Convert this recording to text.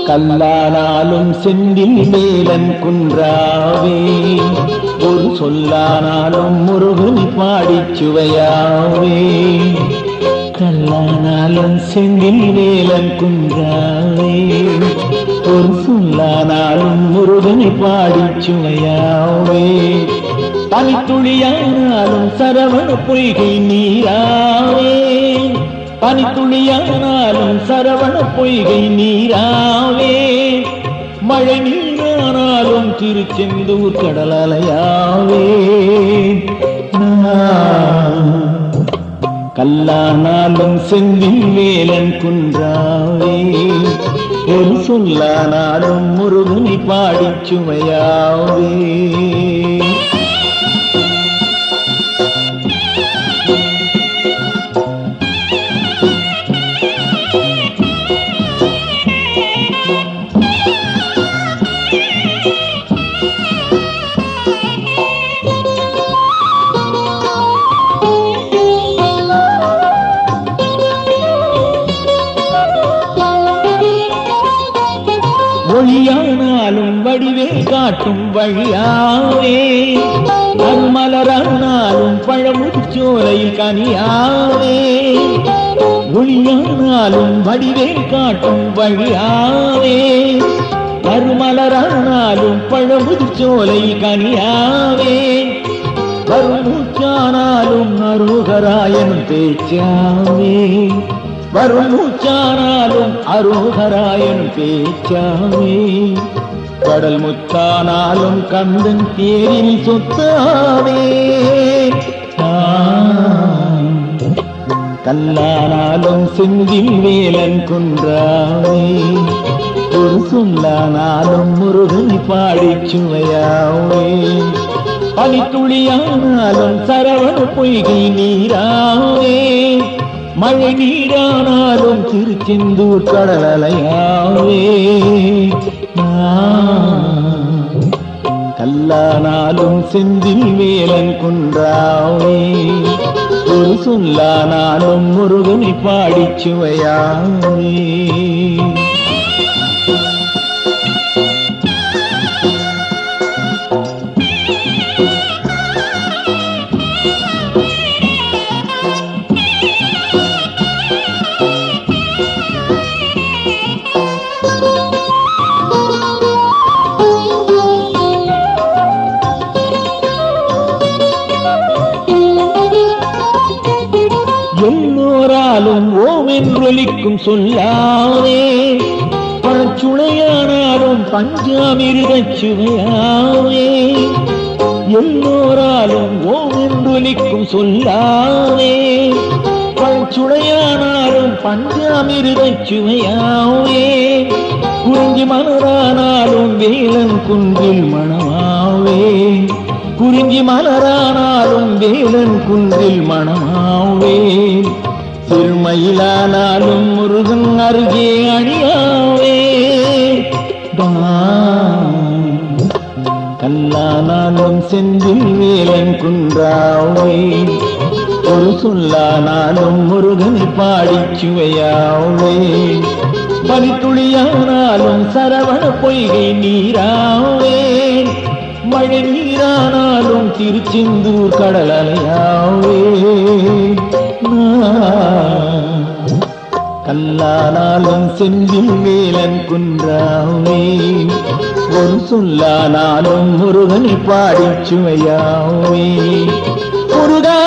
கல்லானாலும் Senthil melon குன்றாவே, ஒரு சொல்லானாலும் Murugan பாடிச் சுவையாவே. கல்லானாலும் Senthil melon குன்றாவே, ஒரு சொல்லானாலும் முருகன் பாடிச் சுவையாவே. பனித்துளியானாலும் சரவண பொய்கை நீராவே, பனித்துளியானாலும் சரவண பொய்கை நீராவே. மழை நீரானாலும் திருச்செந்தூர் கடல் அலையாவே. கல்லானாலும் செந்தில் மேலன் குன்றாவே, ஒரு சொல்லானாலும் முருகனை பாடிச் சுவையாவே. ஒளியானாலும் வடிவே காட்டும் வழியாவே, அருமலரானாலும் பழமுதிர்ச்சோலையில் கனியாவே. ஒளியானாலும் வடிவே காட்டும் வழியாவே, அருமலரானாலும் பழமுதிர்ச்சோலையில் கனியாவே. வருமூச்சானாலும் அரோகராயன் பேச்சாவே, வருமூச்சானாலும் அரோகராயன் பேச்சாவே. கடல் முத்தானாலும் கந்தன் தேரில் சொத்தாவே. கல்லானாலும் செந்தில் மேலன் குன்றாவே, ஒரு சொல்லானாலும் முருகனை பாடிச் சுவையாவே. பனித்துளியானாலும் சரவண பொய்கை நீராவே, மழை நீரானாலும் திருச்செந்தூர் கடல் அலையாவே. கல்லானாலும் செந்தில் மேலன் குன்றாவே, ஒரு சொல்லானாலும் முருகனை பாடிச் சுவையாவே. எல்லோராலும் ஓம் என்றொலிக்கும் சொல்லாவே, பழச்சுளையானாலும் பஞ்சாமிர்தச் சுவையாவே. எல்லோராலும் ஓம் என்றொலிக்கும் சொல்லாவே, பழச்சுளையானாலும் பஞ்சாமிர்தச் சுவையாவே. குறிஞ்சி மலரானாலும் வேலன் குன்றில் மணமாவே, குறிஞ்சி மலரானாலும் வேலன் குன்றில் மணமாவே. திருமயிலானாலும் முருகன் அருகே அணியாவே. கல்லானாலும் செந்தில் வேலன் குன்றாவே, ஒரு சொல்லானாலும் முருகனை பாடிச் சுவையாவே. பனித்துளியானாலும் சரவண பொய்கை நீராவே, மழை நீரானாலும் திருச்செந்தூர் கடல் அலையாவே. கல்லானாலும் செந்தில் மேலன் குன்றாவே, ஒரு சொல்லானாலும் முருகனை பாடிச் சுவையாவே. முருகா